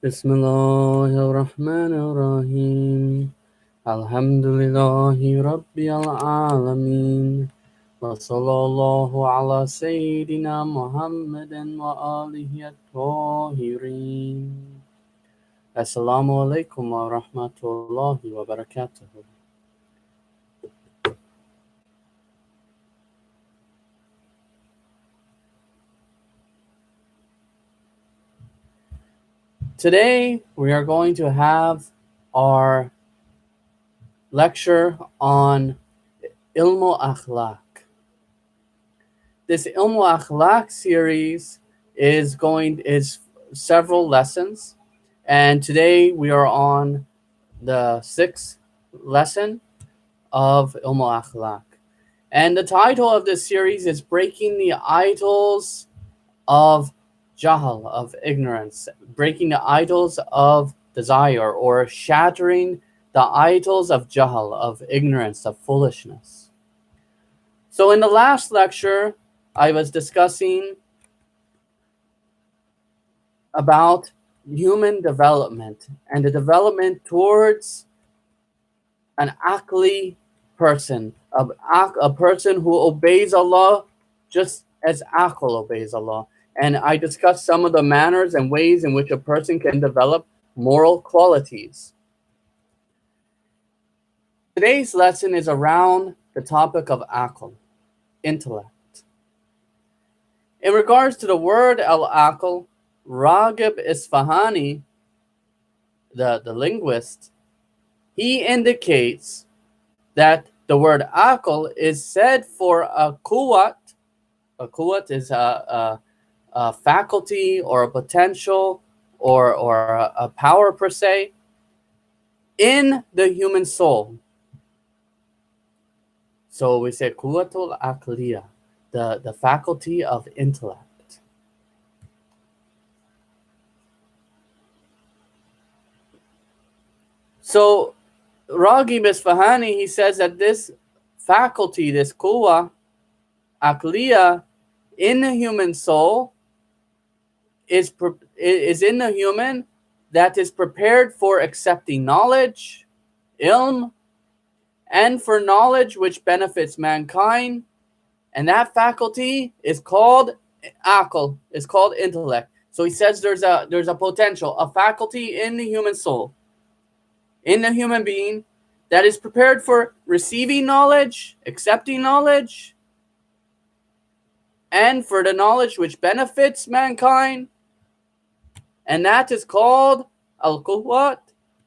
Bismillahirrahmanirrahim. Alhamdulillahi Rabbil Alameen. Wa sallallahu ala Sayyidina Muhammadin wa alihi at-tahirin. Assalamu alaikum wa rahmatullahi wa barakatuh. Today we are going to have our lecture on Ilmu Akhlaq. This Ilmu Akhlaq series is several lessons, and today we are on the sixth lesson of Ilmu Akhlaq. And the title of this series is Breaking the Idols of Jahal, of ignorance, breaking the idols of desire, or shattering the idols of Jahal, of ignorance, of foolishness. So in the last lecture, I was discussing about human development and the development towards an Aqli person, a person who obeys Allah just as Aql obeys Allah. And I discussed some of the manners and ways in which a person can develop moral qualities. Today's lesson is around the topic of Aql, intellect. In regards to the word al-Aql, Raghib Isfahani, the linguist, he indicates that the word Aql is said for a quwwat. A quwwat is a faculty or a potential or a power per se in the human soul. So we say quwwatul aqliya, the faculty of intellect. So Raghib Isfahani, he says that this faculty, this quwwa aqliya in the human soul is in the human that is prepared for accepting knowledge, ilm, and for knowledge which benefits mankind. And that faculty is called aql, is called intellect. So he says there's a potential, a faculty in the human soul, in the human being, that is prepared for receiving knowledge, accepting knowledge, and for the knowledge which benefits mankind. And that is called al-quwwat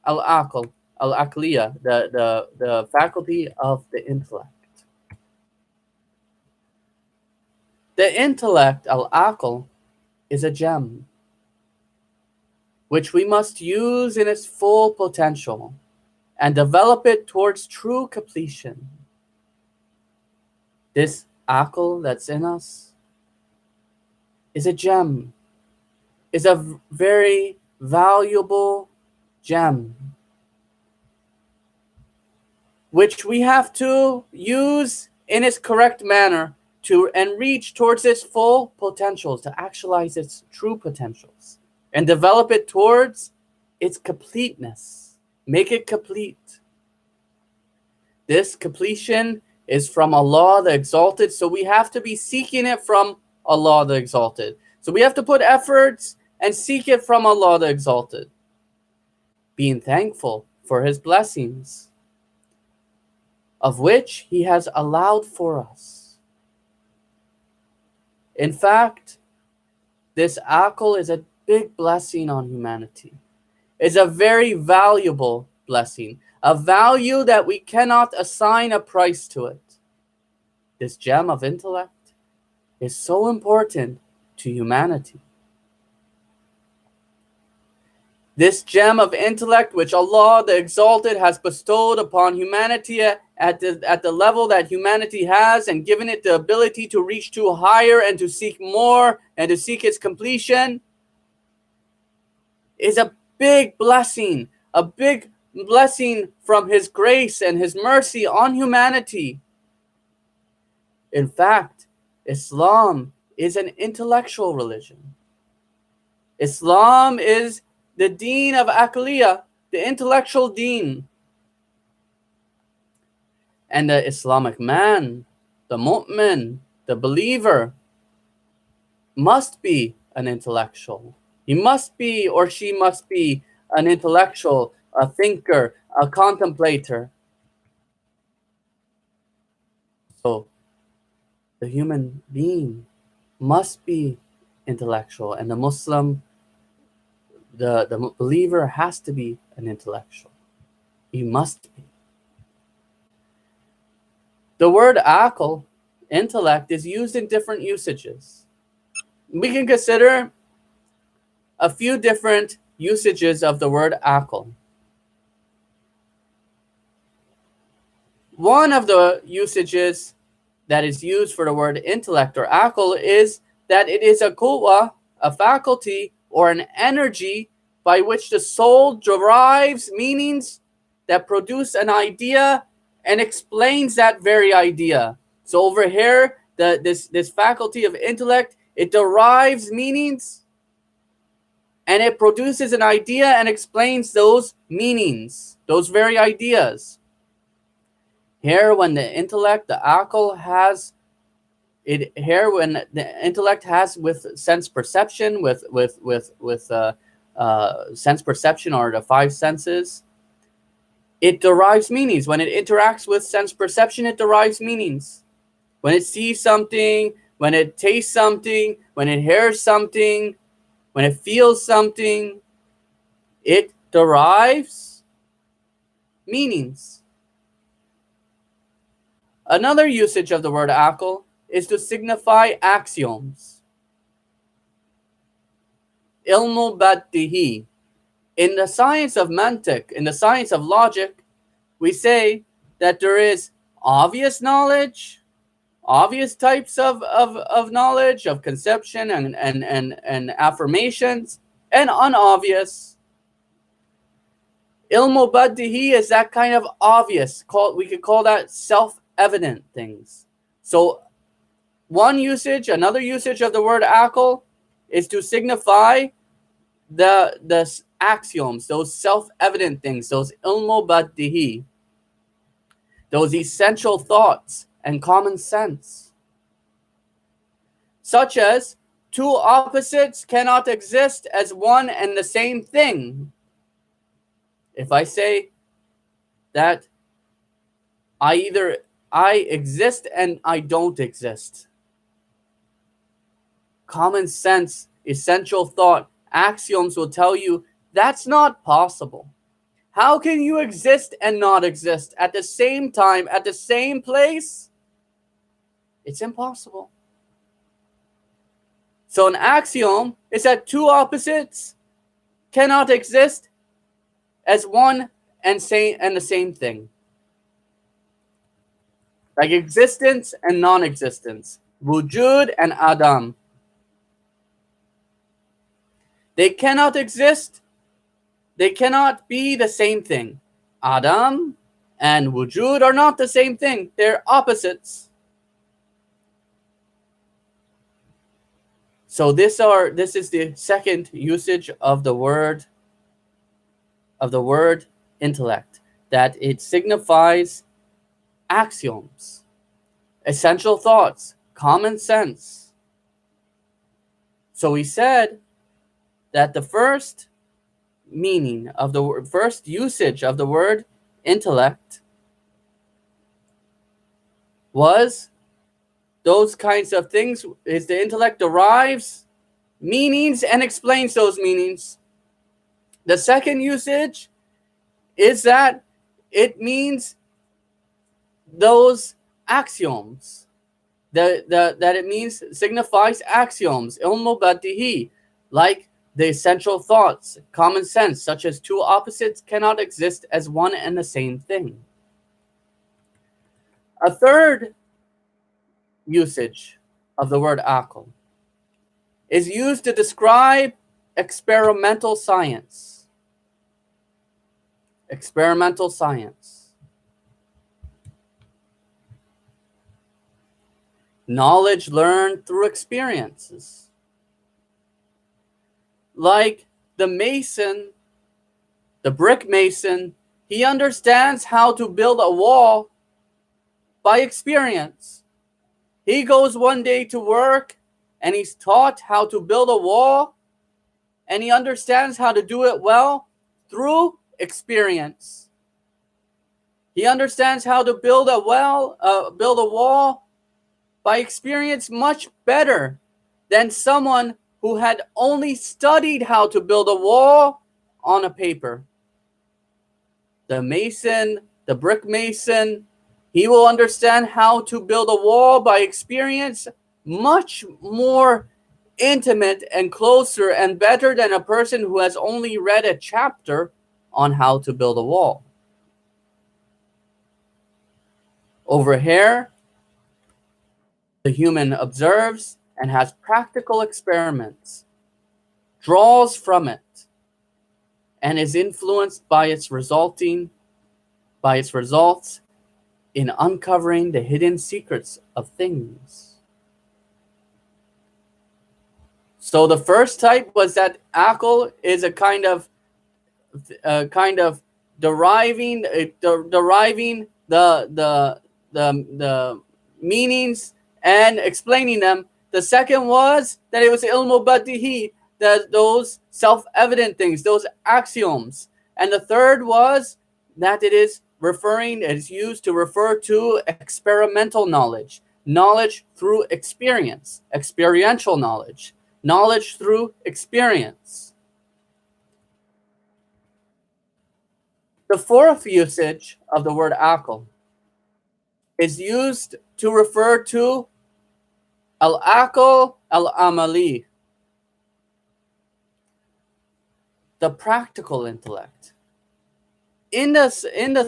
al-aql, al-aqliya, the faculty of the intellect. The intellect, al-aql, is a gem which we must use in its full potential and develop it towards true completion. This aql that's in us is a gem, is a very valuable gem, which we have to use in its correct manner and reach towards its full potentials, to actualize its true potentials and develop it towards its completeness, make it complete. This completion is from Allah the Exalted, so we have to be seeking it from Allah the Exalted. So we have to put efforts and seek it from Allah the Exalted, being thankful for His blessings, of which He has allowed for us. In fact, this aql is a big blessing on humanity. It's a very valuable blessing, a value that we cannot assign a price to it. This gem of intellect is so important to humanity. This gem of intellect which Allah the Exalted has bestowed upon humanity at the level that humanity has, and given it the ability to reach to higher and to seek more and to seek its completion, is a big blessing from His grace and His mercy on humanity. In fact, Islam is an intellectual religion. Islam is the deen of Aqliya, the intellectual deen. And the Islamic man, the mu'min, the believer, must be an intellectual. He must be, or she must be, an intellectual, a thinker, a contemplator. So the human being must be intellectual, and the Muslim, the believer has to be an intellectual. He must be. The word aql, intellect, is used in different usages. We can consider a few different usages of the word aql. One of the usages that is used for the word intellect or aql is that it is a quwwa, a faculty, or an energy by which the soul derives meanings that produce an idea and explains that very idea. So over here, this faculty of intellect, it derives meanings and it produces an idea and explains those meanings, those very ideas. Here, when the intellect, the aql has it. Here, when the intellect has with sense perception, with sense perception or the five senses, it derives meanings. When it interacts with sense perception, it derives meanings. When it sees something, when it tastes something, when it hears something, when it feels something, it derives meanings. Another usage of the word aql is to signify axioms. Ilmu baddihi. In the science of mantiq, in the science of logic, we say that there is obvious knowledge, obvious types of knowledge, of conception and affirmations, and unobvious. Ilmu baddihi is that kind of obvious. We could call that self-evident things. So another usage of the word aql is to signify the axioms, those self-evident things, those ilmu baddihi, those essential thoughts and common sense, such as two opposites cannot exist as one and the same thing. If I say that I exist and I don't exist, common sense, essential thought, axioms will tell you that's not possible. How can you exist and not exist at the same time, at the same place? It's impossible. So an axiom is that two opposites cannot exist as one and the same thing. Like existence and non-existence, wujud and adam. They cannot exist. They cannot be the same thing. Adam and wujud are not the same thing. They're opposites. So this is the second usage of the word intellect, that it signifies axioms, essential thoughts, common sense. So we said that the first meaning of the first usage of the word intellect was those kinds of things. Is the intellect derives meanings and explains those meanings. The second usage is that it means those axioms, that it means signifies axioms, ilmu baddihi, like the essential thoughts, common sense, such as two opposites cannot exist as one and the same thing. A third usage of the word aql is used to describe experimental science. Experimental science. Knowledge learned through experiences. Like the mason, the brick mason, he understands how to build a wall by experience. He goes one day to work and he's taught how to build a wall, and he understands how to do it well through experience. He understands how to build a wall by experience much better than someone who had only studied how to build a wall on a paper. The mason, the brick mason, he will understand how to build a wall by experience much more intimate and closer and better than a person who has only read a chapter on how to build a wall. Over here, the human observes and has practical experiments, draws from it, and is influenced by its results in uncovering the hidden secrets of things. So the first type was that akhl is a kind of deriving the meanings and explaining them. The second was that it was ilmu badihi, those self-evident things, those axioms. And the third was that it is used to refer to experimental knowledge, knowledge through experience, experiential knowledge, knowledge through experience. The fourth usage of the word akhl is used to refer to al-akhl al-amali, the practical intellect. In the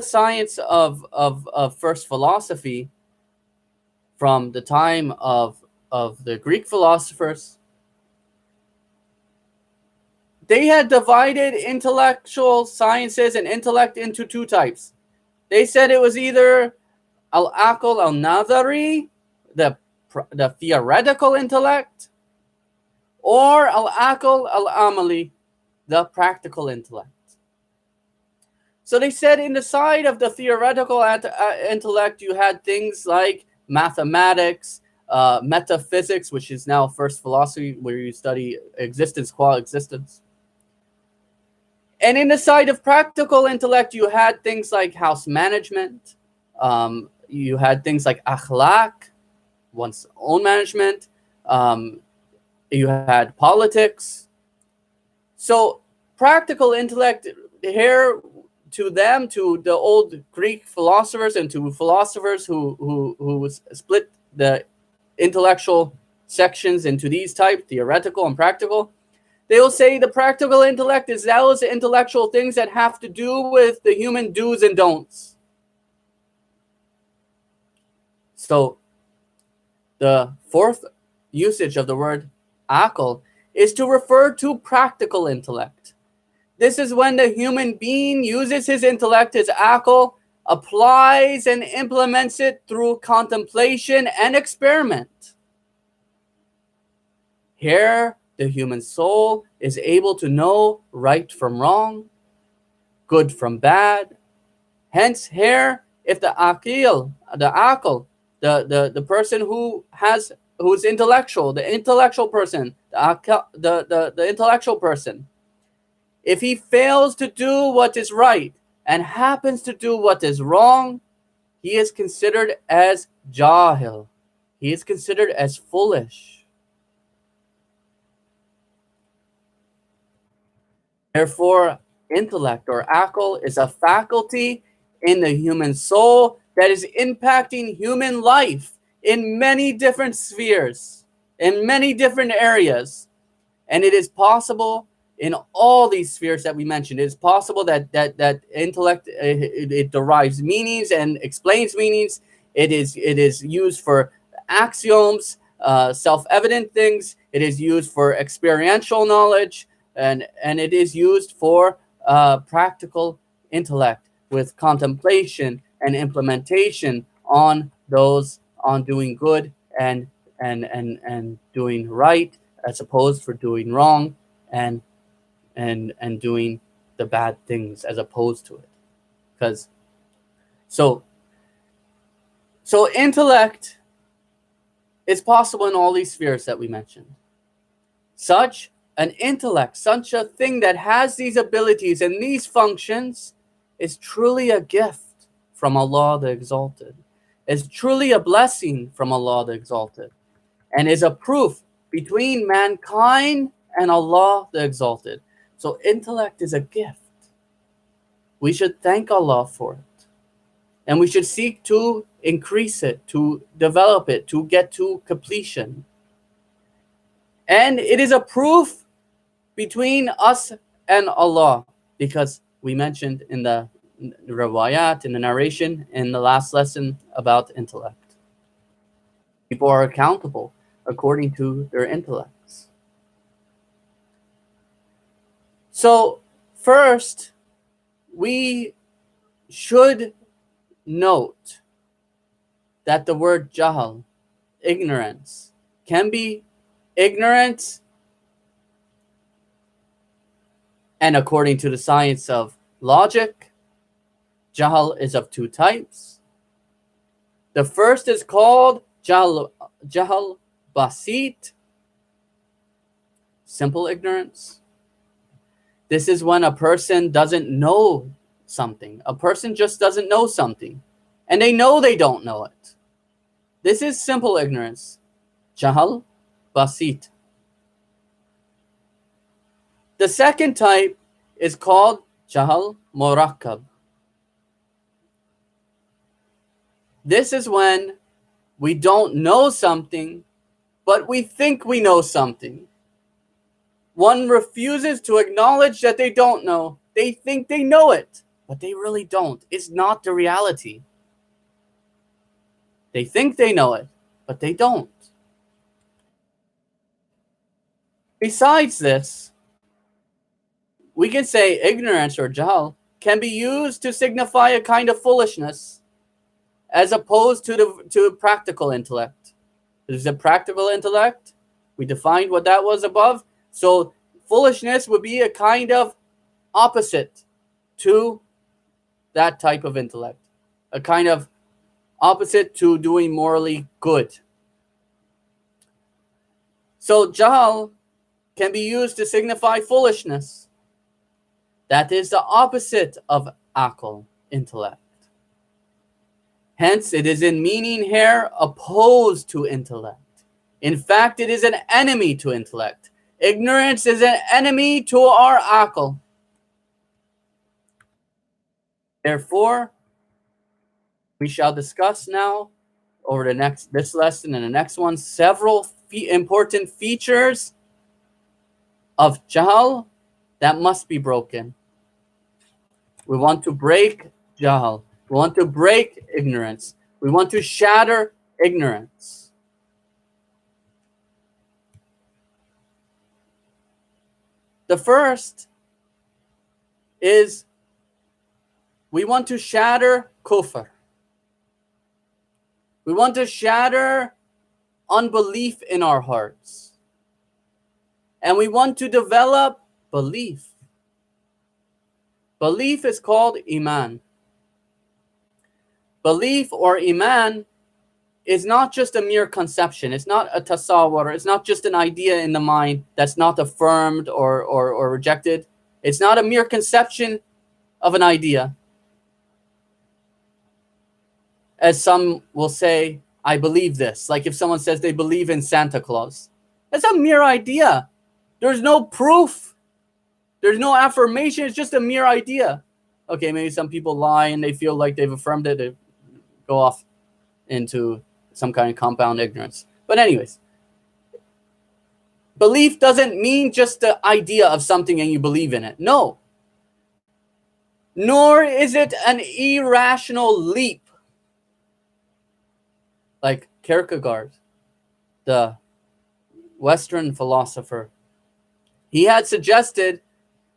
science of first philosophy, from the time of the Greek philosophers, they had divided intellectual sciences and intellect into two types. They said it was either al-akhl al-nadhari, the theoretical intellect, or al-akhl al-amali, the practical intellect. So they said in the side of the theoretical intellect, you had things like mathematics, metaphysics, which is now first philosophy, where you study existence, qua existence. And in the side of practical intellect, you had things like house management. You had things like akhlaq, one's own management. You had politics. So practical intellect here, to them, to the old Greek philosophers and to philosophers who split the intellectual sections into these types, theoretical and practical, they will say the practical intellect is those intellectual things that have to do with the human do's and don'ts. So the fourth usage of the word akhl is to refer to practical intellect. This is when the human being uses his intellect, his akhl, applies and implements it through contemplation and experiment. Here, the human soul is able to know right from wrong, good from bad. Hence, here, if the akhl, the person who's intellectual, the intellectual person, the intellectual person, if he fails to do what is right and happens to do what is wrong, he is considered as jahil. He is considered as foolish. Therefore, intellect or akhl is a faculty in the human soul that is impacting human life in many different spheres, in many different areas. And it is possible in all these spheres that we mentioned. It is possible that intellect, it derives meanings and explains meanings. It is used for axioms, self-evident things. It is used for experiential knowledge, and it is used for practical intellect with contemplation and implementation on doing good and doing right, as opposed for doing wrong and and doing the bad things as opposed to it. Because so intellect is possible in all these spheres that we mentioned. Such an intellect, such a thing that has these abilities and these functions, is truly a gift from Allah the Exalted. Is truly a blessing from Allah the Exalted, and is a proof between mankind and Allah the Exalted. So intellect is a gift. We should thank Allah for it. And we should seek to increase it, to develop it, to get to completion. And it is a proof between us and Allah, because we mentioned in the riwayat, in the narration, in the last lesson about intellect. People are accountable according to their intellects. So first, we should note that the word jahal, ignorance, can be ignorance, and according to the science of logic, jahal is of two types. The first is called jahal basit, simple ignorance. This is when a person doesn't know something. A person just doesn't know something, and they know they don't know it. This is simple ignorance, jahal basit. The second type is called jahal murakkab. This is when we don't know something, but we think we know something. One refuses to acknowledge that they don't know. They think they know it, but they really don't. It's not the reality. They think they know it, but they don't. Besides this, we can say ignorance or jahal can be used to signify a kind of foolishness, as opposed to practical intellect. There's a practical intellect. We defined what that was above. So foolishness would be a kind of opposite to that type of intellect, a kind of opposite to doing morally good. So jahal can be used to signify foolishness. That is the opposite of aql, intellect. Hence, it is in meaning here opposed to intellect. In fact, it is an enemy to intellect. Ignorance is an enemy to our aql. Therefore, we shall discuss now over this lesson and the next one several important features of jahal that must be broken. We want to break jahal. We want to break ignorance. We want to shatter ignorance. The first is we want to shatter kufr. We want to shatter unbelief in our hearts. And we want to develop belief. Belief is called iman. Belief or iman is not just a mere conception. It's not a tasawwur. It's not just an idea in the mind that's not affirmed or rejected. It's not a mere conception of an idea. As some will say, I believe this. Like if someone says they believe in Santa Claus. That's a mere idea. There's no proof. There's no affirmation. It's just a mere idea. Okay, maybe some people lie and they feel like they've affirmed it. They go off into some kind of compound ignorance. But anyways, belief doesn't mean just the idea of something and you believe in it. No. Nor is it an irrational leap. Like Kierkegaard, the Western philosopher, he had suggested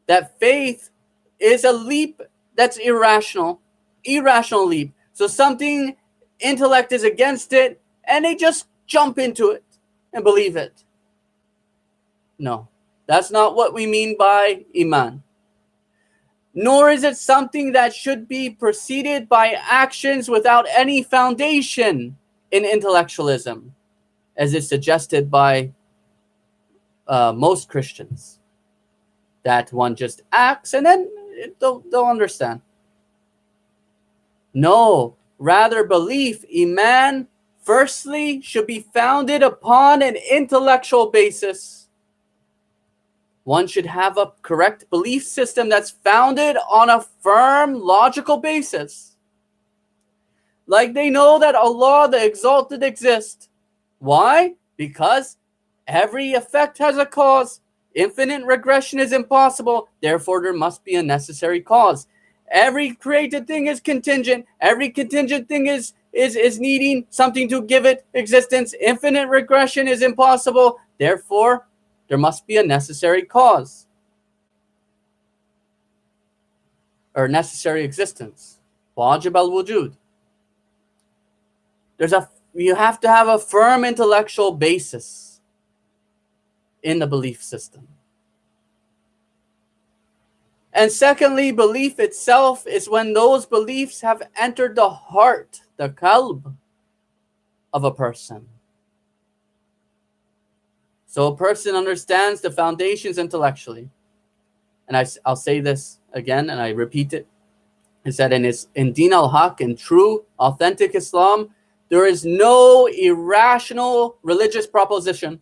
that faith is a leap that's irrational leap. So something, intellect is against it, and they just jump into it and believe it. No. That's not what we mean by iman. Nor is it something that should be preceded by actions without any foundation in intellectualism, as is suggested by most Christians, that one just acts and then they'll understand. No, rather belief, iman, firstly should be founded upon an intellectual basis. One should have a correct belief system that's founded on a firm logical basis. Like they know that Allah the Exalted exists. Why? Because every effect has a cause. Infinite regression is impossible. Therefore, there must be a necessary cause. Every created thing is contingent. Every contingent thing is needing something to give it existence. Infinite regression is impossible. Therefore, there must be a necessary cause or necessary existence. Wajib al-wujud. You have to have a firm intellectual basis in the belief system. And secondly, belief itself is when those beliefs have entered the heart, the qalb of a person. So a person understands the foundations intellectually. And I'll say this again, and I repeat it. Is that in Din al-Haq, in true, authentic Islam, there is no irrational religious proposition.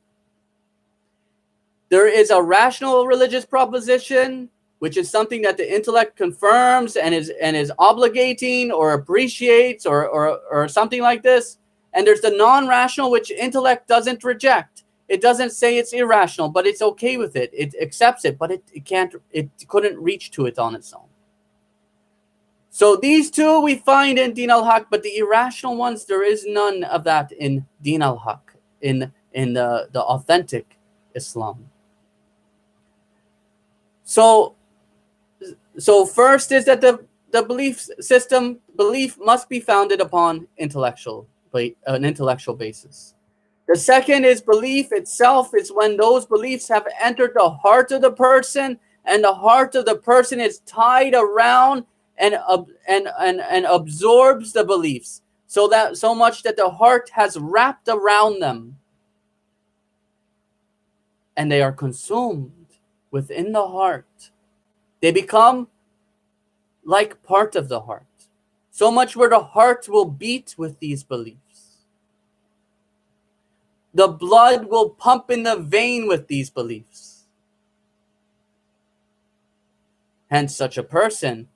There is a rational religious proposition, which is something that the intellect confirms and is obligating or appreciates or something like this. And there's the non-rational, which intellect doesn't reject. It doesn't say it's irrational, but it's okay with it. It accepts it, but it couldn't reach to it on its own. So these two we find in Din al-Haq, but the irrational ones, there is none of that in Din al-Haq, in the authentic Islam. So first is that the belief must be founded upon an intellectual basis. The second is belief itself is when those beliefs have entered the heart of the person, and the heart of the person is tied around and absorbs the beliefs, so much that the heart has wrapped around them, and they are consumed within the heart. They become like part of the heart, so much where the heart will beat with these beliefs. The blood will pump in the vein with these beliefs. Hence, such a person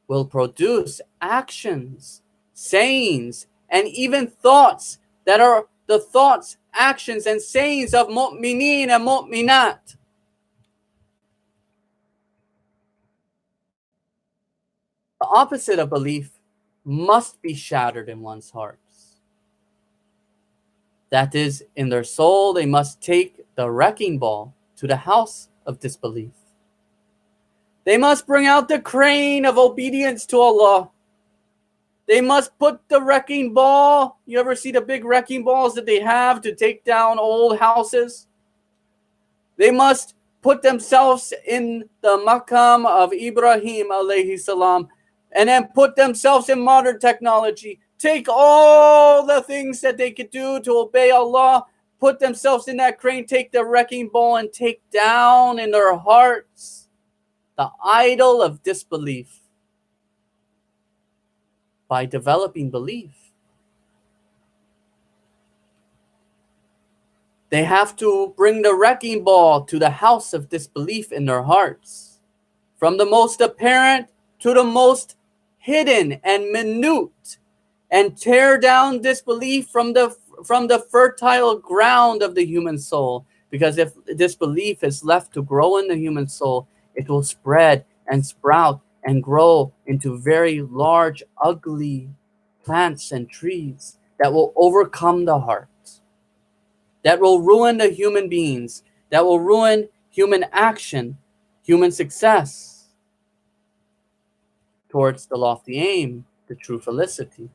will produce actions, sayings, and even thoughts that are the thoughts, actions, and sayings of mu'mineen and mu'minat. The opposite of belief must be shattered in one's hearts. That is, in their soul, they must take the wrecking ball to the house of disbelief. They must bring out the crane of obedience to Allah. They must put the wrecking ball. You ever see the big wrecking balls that they have to take down old houses? They must put themselves in the maqam of Ibrahim alayhi salam, and then put themselves in modern technology. Take all the things that they could do to obey Allah, put themselves in that crane, take the wrecking ball, and take down in their hearts the idol of disbelief by developing belief. They have to bring the wrecking ball to the house of disbelief in their hearts, from the most apparent to the most hidden and minute, and tear down disbelief from the fertile ground of the human soul. Because if disbelief is left to grow in the human soul, it will spread and sprout and grow into very large, ugly plants and trees that will overcome the heart, that will ruin the human beings, that will ruin human action, human success towards the lofty aim, the true felicity.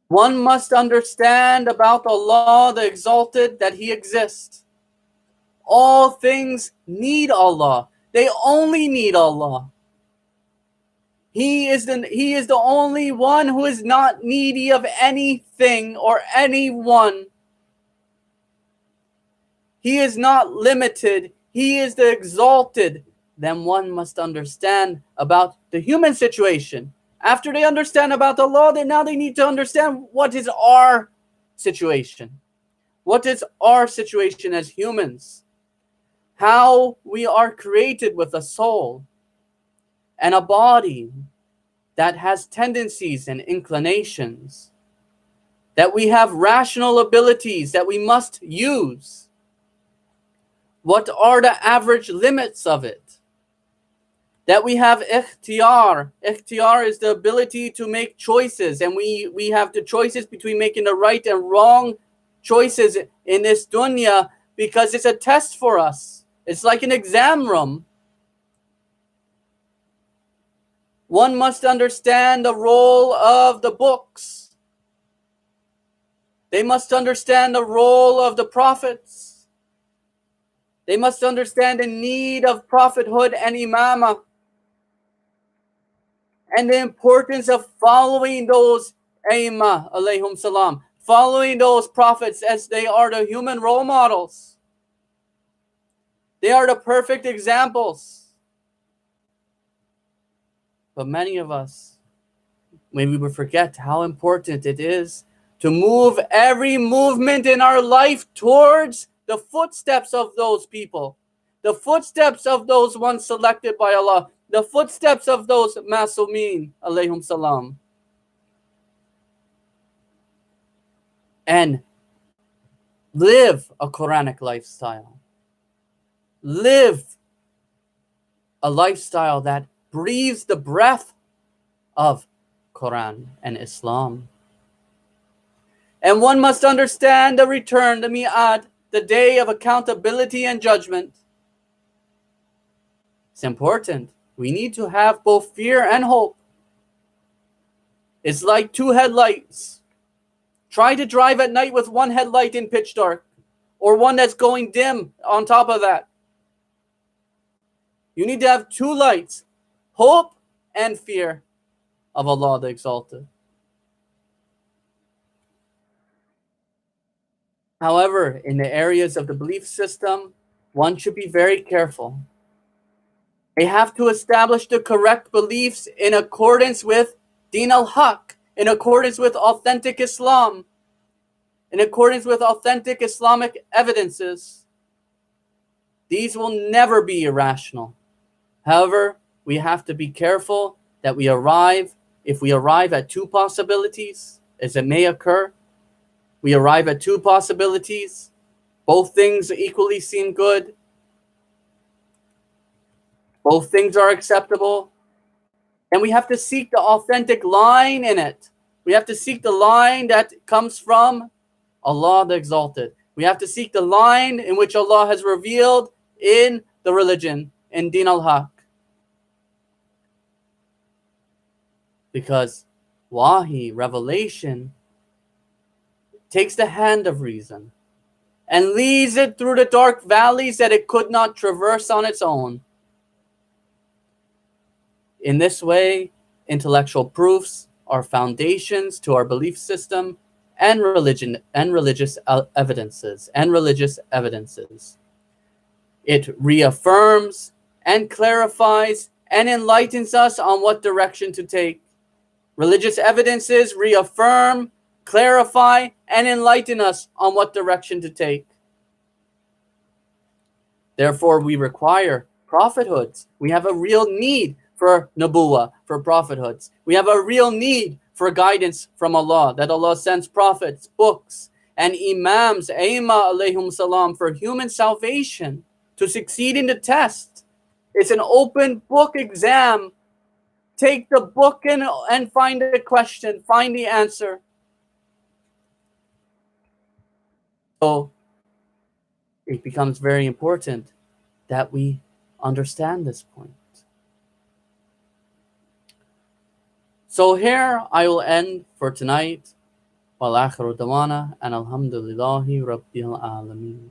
One must understand about Allah the Exalted that He exists. All things need Allah. They only need Allah. He is the only one who is not needy of anything or anyone. He is not limited. He is the exalted. Then one must understand about the human situation. After they understand about Allah, then now they need to understand what is our situation. What is our situation as humans? How we are created with a soul and a body that has tendencies and inclinations, that we have rational abilities that we must use. What are the average limits of it? That we have ikhtiyar. Ikhtiyar is the ability to make choices, and we have the choices between making the right and wrong choices in this dunya, because it's a test for us. It's like an exam room. One must understand the role of the books. They must understand the role of the prophets. They must understand the need of prophethood and imamah, and the importance of following those aimah, alayhum salam, following those prophets as they are the human role models. They are the perfect examples. But many of us, maybe we forget how important it is to move every movement in our life towards the footsteps of those people, the footsteps of those ones selected by Allah, the footsteps of those masumeen, alayhum salam. And live a Quranic lifestyle. Live a lifestyle that breathes the breath of Quran and Islam. And one must understand the return, the mi'ad, the day of accountability and judgment. It's important. We need to have both fear and hope. It's like two headlights. Try to drive at night with one headlight in pitch dark, or one that's going dim on top of that. You need to have two lights, hope and fear of Allah the Exalted. However, in the areas of the belief system, one should be very careful. They have to establish the correct beliefs in accordance with Din al-Haq, in accordance with authentic Islam, in accordance with authentic Islamic evidences. These will never be irrational. However, we have to be careful that if we arrive at two possibilities, as it may occur, we arrive at two possibilities, both things equally seem good, both things are acceptable, and we have to seek the authentic line in it. We have to seek the line that comes from Allah the Exalted. We have to seek the line in which Allah has revealed in the religion, in Din al-Haq. Because wahi, revelation, takes the hand of reason and leads it through the dark valleys that it could not traverse on its own. In this way, intellectual proofs are foundations to our belief system and religion and religious evidences. It reaffirms and clarifies and enlightens us on what direction to take. Religious evidences reaffirm, clarify, and enlighten us on what direction to take. Therefore, we require prophethoods. We have a real need for nubuwah, for prophethoods. We have a real need for guidance from Allah, that Allah sends prophets, books, and imams, aima alayhum salam, for human salvation, to succeed in the test. It's an open book exam. Take the book and find the question, find the answer. So it becomes very important that we understand this point. So here I will end for tonight. Wal akhiru dawana and alhamdulillahi rabbil alameen.